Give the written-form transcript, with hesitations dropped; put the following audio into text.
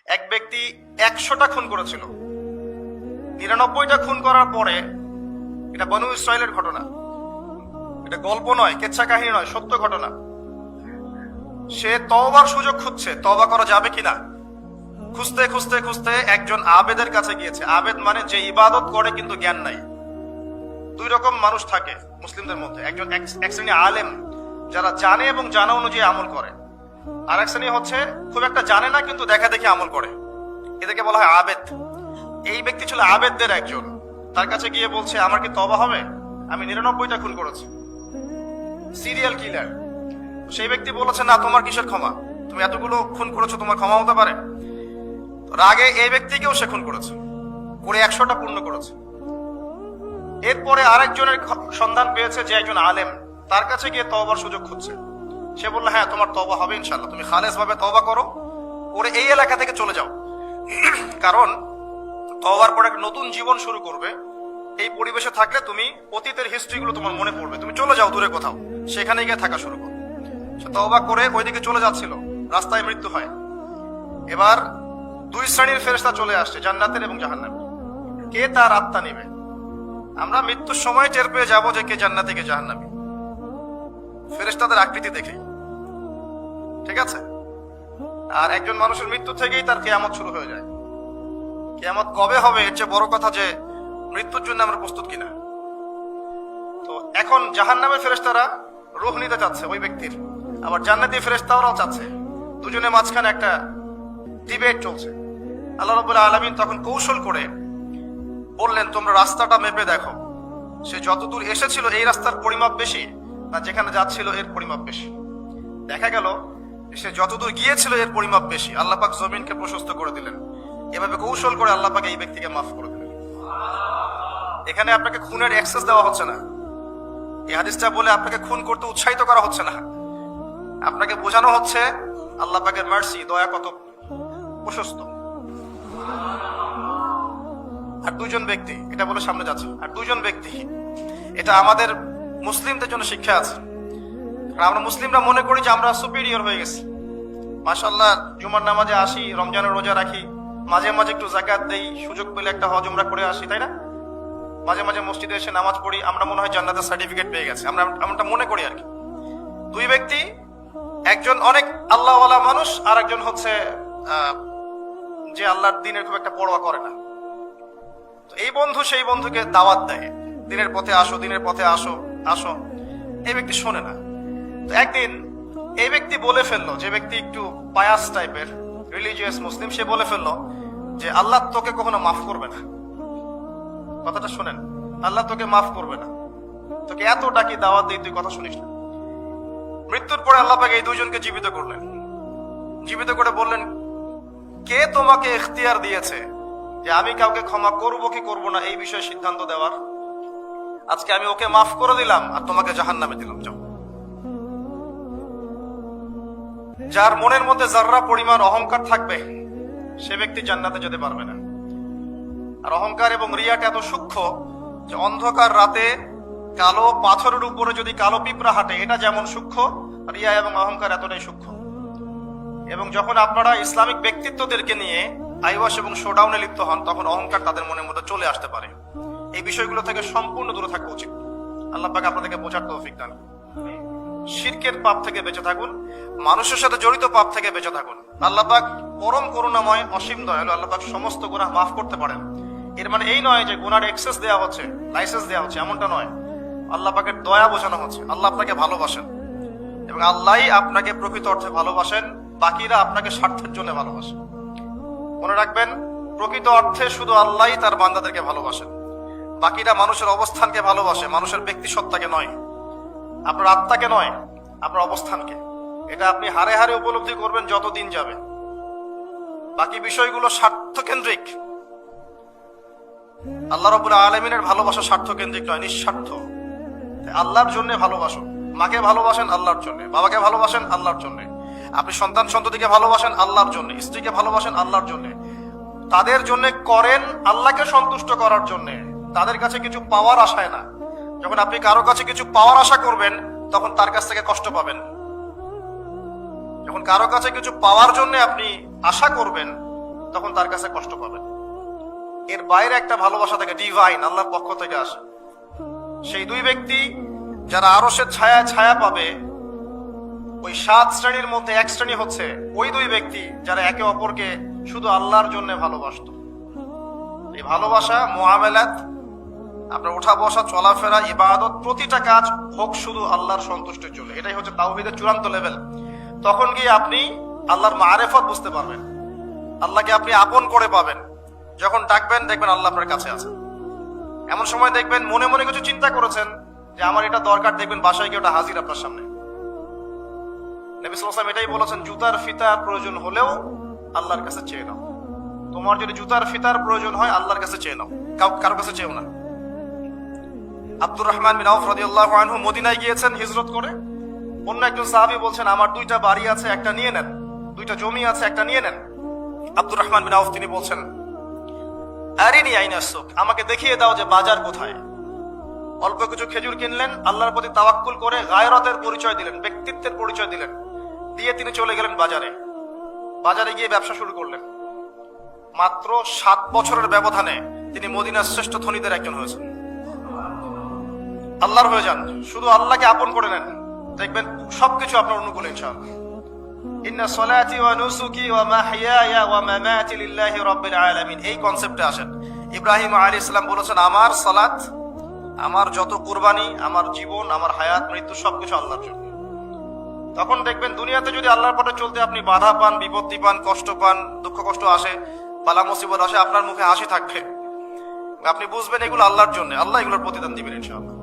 এক ব্যক্তি 100টা খুন করেছিল, 99টা খুন করার পরে, এটা বনু ইসরায়েলের ঘটনা, এটা গল্প নয়, কেচ্ছা কাহিনী নয়, সত্য ঘটনা। সে তওবার সুযোগ খুঁজছে, তওবা করা যাবে কিনা। খুঁজতে খুঁজতে খুঁজতে একজন আবেদের কাছে গিয়েছে। আবেদ মানে যে ইবাদত করে কিন্তু জ্ঞান নাই। দুই রকম মানুষ থাকে মুসলিমদের মধ্যে, একজন এক শ্রেণী আলেম যারা জানে এবং জানা অনুযায়ী আমল করে, আর এক শ্রেণী হচ্ছে খুব একটা জানে না কিন্তু দেখা দেখে আমল করে, এদেরকে বলা হয় আবেদ। এই ব্যক্তি ছিল আবেদদের একজন। তার কাছে গিয়ে বলছে, আমার কি তওবা হবে? আমি 99টা খুন করেছি, সিরিয়াল কিলার। সেই ব্যক্তি বলেছে, না, তোমার কিসের ক্ষমা? তুমি এতগুলো খুন করেছো, তোমার ক্ষমা হতে পারে? রাগে এই ব্যক্তিকেও সে খুন করেছে, করে 100টা পূর্ণ করেছে। এরপরে আরেকজনের সন্ধান পেয়েছে যে একজন আলেম, তার কাছে গিয়ে তওবার সুযোগ খুঁজছে। সে বলল, হ্যাঁ, তোমার তওবা হবে ইনশাআল্লাহ, তুমি খালেস ভাবে তওবা করো, করে এই এলাকা থেকে চলে যাও। কারণ তওবার পরে একটা নতুন জীবন শুরু করবে। এই পরিবেশে থাকলে তুমি অতীতের হিস্ট্রিগুলো তোমার মনে পড়বে, তুমি চলে যাও দূরে কোথাও, সেখানে গিয়ে থাকা শুরু করো। সে তওবা করে ওইদিকে চলে যাচ্ছিল, রাস্তায় মৃত্যু হয়। এবার দুই শ্রেণীর ফেরেশতা চলে আসছে, জান্নাতের এবং জাহান্নামের। কে তার আত্মা নেবে? আমরা মৃত্যুর সময় টের পেয়ে যাবো যে কে জান্নাতি কে জাহান্নামী, ফেরেশতাদের আকৃতি দেখেই, ঠিক আছে? আর একজন মানুষের মৃত্যু থেকেই তার কিয়ামত শুরু হয়ে যায়। কিয়ামত কবে হবে এর চেয়ে বড় কথা যে মৃত্যুর জন্য আমরা প্রস্তুত কিনা। তো এখন জাহান্নামের ফেরেশতারা রূহ নিতে চাচ্ছে ওই ব্যক্তির, আবার জান্নাতি ফেরেশতারাও চাচ্ছে। দুজনের মাঝখানে একটা ডিবেট চলছে। আল্লাহ রাব্বুল আলামিন তখন কৌশল করে বললেন, তোমরা রাস্তাটা মেপে দেখো, সে যতদূর এসেছিল এই রাস্তার পরিমাপ বেশি না যেখানে যাচ্ছিল এর পরিমাপ বেশি। দেখা গেল সে যতদূর গিয়েছিল এর পরিমাপ বেশি। আল্লাহ পাক জমিনকে প্রশস্ত করে দিলেন। এভাবে কৌশল করে আল্লাহ পাক এই ব্যক্তিকে মাফ করে দিলেন। এখানে আপনাকে খুনের অ্যাক্সেস দেওয়া হচ্ছে না। এই হাদিসটা বলে আপনাকে খুন করতে উৎসাহিত করা হচ্ছে না। আপনাকে বোঝানো হচ্ছে আল্লাহ পাকের মার্সি, দয়া কত প্রশস্ত। আর দুজন ব্যক্তি, এটা বলে সামনে যাচ্ছে, আর দুজন ব্যক্তি, এটা আমাদের মুসলিমদের জন্য শিক্ষা আছে। আমরা মুসলিমরা মনে করি যে আমরা সুপিরিয়র হয়ে গেছি। মাশাআল্লাহ, জুমার নামাজে আসি, রমজানের রোজা রাখি, মাঝে মাঝে একটু যাকাত দেই, সুযোগ পেলে একটা হজ উমরা করে আসি, তাই না? মাঝে মাঝে মসজিদে এসে নামাজ পড়ি, আমরা মনে হয় জান্নাতের সার্টিফিকেট পেয়ে গেছি, আমরা মনে করি আর কি। দুই ব্যক্তি, একজন অনেক আল্লাহওয়ালা মানুষ, আর একজন হচ্ছে যে আল্লাহর দ্বীনের খুব একটা পরোয়া করে না। তো এই বন্ধু সেই বন্ধুকে দাওয়াত দেয়, দ্বীনের পথে আসো, দ্বীনের পথে আসো আসো। এই ব্যক্তি শোনে না। তো একদিন এই ব্যক্তি বলে ফেললো, যে ব্যক্তি একটু পায়াস টাইপের রিলিজিয়াস মুসলিম, সে বলে ফেললো যে আল্লাহ তোকে কখনো মাফ করবে না। কথাটা শোনেন, আল্লাহ তোকে মাফ করবে না, তোকে এত ডাকি দাওয়াত দিই, তুই কথা শুনিস না। মৃত্যুর পরে আল্লাহ পাক এই দুইজনকে জীবিত করলেন। জীবিত করে বললেন, কে তোমাকে ইখতিয়ার দিয়েছে যে আমি কাউকে ক্ষমা করব কি করব না এই বিষয়ে সিদ্ধান্ত দেওয়ার? আজকে আমি ওকে মাফ করে দিলাম আর তোমাকে জাহান্নামে দিলাম। যাও। যার মনের মধ্যে যাররা পরিমাণ অহংকার থাকবে সে ব্যক্তি জান্নাতে যেতে পারবে না। আর অহংকার এবং রিয়াটা এত সূক্ষ্ম যে অন্ধকার রাতে কালো পাথরের উপরে যদি কালো পিঁপড়া হাঁটে, এটা যেমন সূক্ষ্ম, রিয়া এবং অহংকার এতটাই সূক্ষ্ম। এবং যখন আপনারা ইসলামিক ব্যক্তিত্বদেরকে নিয়ে আইওয়াশ এবং শোডাউনে লিপ্ত হন, তখন অহংকার তাদের মনের মধ্যে চলে আসতে পারে। এই বিষয়গুলো থেকে সম্পূর্ণ দূরে থাকা উচিত। আল্লাহ পাক আপনাদেরকে বোঝার তৌফিক দান। শিরকের পাপ থেকে বেঁচে থাকুন, মানুষের সাথে জড়িত পাপ থেকে বেঁচে থাকুন। আল্লাহ পাক পরম করুণাময়, অসীম দয়ালু। আল্লাহ পাক সমস্ত গুনাহ মাফ করতে পারেন। এর মানে এই নয় যে গুনার এক্সেস দেওয়া হচ্ছে, লাইসেন্স দেওয়া হচ্ছে, এমনটা নয়। আল্লাহ পাকের দয়া বোঝানো হচ্ছে। আল্লাহ আপনাকে ভালোবাসেন এবং আল্লাহই আপনাকে প্রকৃত অর্থে ভালোবাসেন, বাকিরা আপনাকে স্বার্থের জন্য ভালোবাসেন। মনে রাখবেন, প্রকৃত অর্থে শুধু আল্লাহই তার বান্দাদেরকে ভালোবাসেন, বাকিরা মানুষের অবস্থানকে ভালোবাসে, মানুষের ব্যক্তি সত্তাকে নয়, আপনার আত্মাকে নয়, আপনার অবস্থানকে। এটা আপনি হারে হারে উপলব্ধি করবেন যত দিন যাবে। বাকি বিষয়গুলো স্বার্থকেন্দ্রিক। আল্লাহ রাব্বুল আলামিনের ভালোবাসা স্বার্থকেন্দ্রিক নয়, নিঃস্বার্থ। আল্লাহর জন্য ভালোবাসো। মাকে ভালোবাসেন আল্লাহর জন্য, বাবাকে ভালোবাসেন আল্লাহর জন্য, আপনি সন্তান সন্ততিকে ভালোবাসেন আল্লাহর জন্য, স্ত্রীকে ভালোবাসেন আল্লাহর জন্য। তাদের জন্য করেন আল্লাহকে সন্তুষ্ট করার জন্য, তাদের কাছে কিছু পাওয়ার আশায় না। যখন আপনি কারো কাছে কিছু পাওয়ার আশা করবেন, তখন তার কাছ থেকে কষ্ট পাবেন। যখন কারো কাছে কিছু পাওয়ার জন্য আপনি আশা করবেন, তখন তার কাছে কষ্ট পাবেন। এর বাইরে একটা ভালোবাসা থেকে ডিভাইন, আল্লাহর পক্ষ থেকে আসে। সেই দুই ব্যক্তি যারা আরশের ছায়া ছায়া পাবে, ওই 7 শ্রেণীর মধ্যে এক শ্রেণী হচ্ছে ওই দুই ব্যক্তি যারা একে অপরকে শুধু আল্লাহর জন্য ভালোবাসতো। এই ভালোবাসা, মুআমালাত, আপনার ওঠা বসা, চলাফেরা, ইবাদত, প্রতিটা কাজ হোক শুধু আল্লাহর সন্তুষ্টির জন্য। এটাই হচ্ছে তাওহীদের চূড়ান্ত লেভেল। তখন গিয়ে আপনি আল্লাহর মারিফত বুঝতে পারবেন, আল্লাহকে আপনি আপন করে পাবেন। যখন ডাকবেন দেখবেন আল্লাহ আপনার কাছে আছে। এমন সময় দেখবেন মনে মনে কিছু চিন্তা করেছেন যে আমার এটা দরকার, দেখবেন বাসায় গিয়ে ওটা হাজির আপনার সামনে। নবী সাল্লাল্লাহু আলাইহি ওয়াসাল্লাম এটাই বলেছেন, জুতার ফিতার প্রয়োজন হলেও আল্লাহর কাছে চেয়ে নাও। তোমার যদি জুতার ফিতার প্রয়োজন হয় আল্লাহর কাছে চেয়ে নাও, কারো কাছে চেয়েও না। আব্দুর রহমান বিন আউফ রাদিয়াল্লাহু আনহু মদিনায় গিয়েছেন হিজরত করে। অন্য একজন সাহাবী বলছেন, আমার 2টা বাড়ি আছে, একটা নিয়ে নেন, 2টা জমি আছে, একটা নিয়ে নেন। আব্দুর রহমান বিন আউফ তিনি বলছেন, আরিনি আইনা সুক, আমাকে দেখিয়ে দাও যে বাজার কোথায়। অল্প কিছু খেজুর কিনলেন, আল্লাহর প্রতি তাওয়াক্কুল করে গায়রতের পরিচয় দিলেন, ব্যক্তিত্বের পরিচয় দিলেন, দিয়ে তিনি চলে গেলেন বাজারে। বাজারে গিয়ে ব্যবসা শুরু করলেন। মাত্র 7 বছরের ব্যবধানে তিনি মদিনার শ্রেষ্ঠ ধনীদের একজন হয়েছেন। আল্লাহর হয়ে যান, শুধু আল্লাহকে আপন করে নেন, দেখবেন সবকিছু আপনার অনুকূলে ইনশাআল্লাহ। ইন্না সলাতি ওয়া নুসুকি ওয়া মাহইয়ায়া ওয়া মামাতি লিল্লাহি রাব্বিল আলামিন, এই কনসেপ্টে আসেন। ইব্রাহিম আলাইহিস সালাম বলেছেন, আমার সালাত, আমার যত কুরবানি, আমার জীবন, আমার হায়াত, মৃত্যু সবকিছু আল্লাহর জন্য। তখন দেখবেন দুনিয়াতে যদি আল্লাহর পথে চলতে আপনি বাধা পান, বিপত্তি পান, কষ্ট পান, দুঃখ কষ্ট আসে, বালা মুসিবত আসে, আপনার মুখে হাসি থাকবে। আপনি বুঝবেন এগুলো আল্লাহর জন্য, আল্লাহ এগুলোর প্রতিদান দিবেন ইনশাআল্লাহ।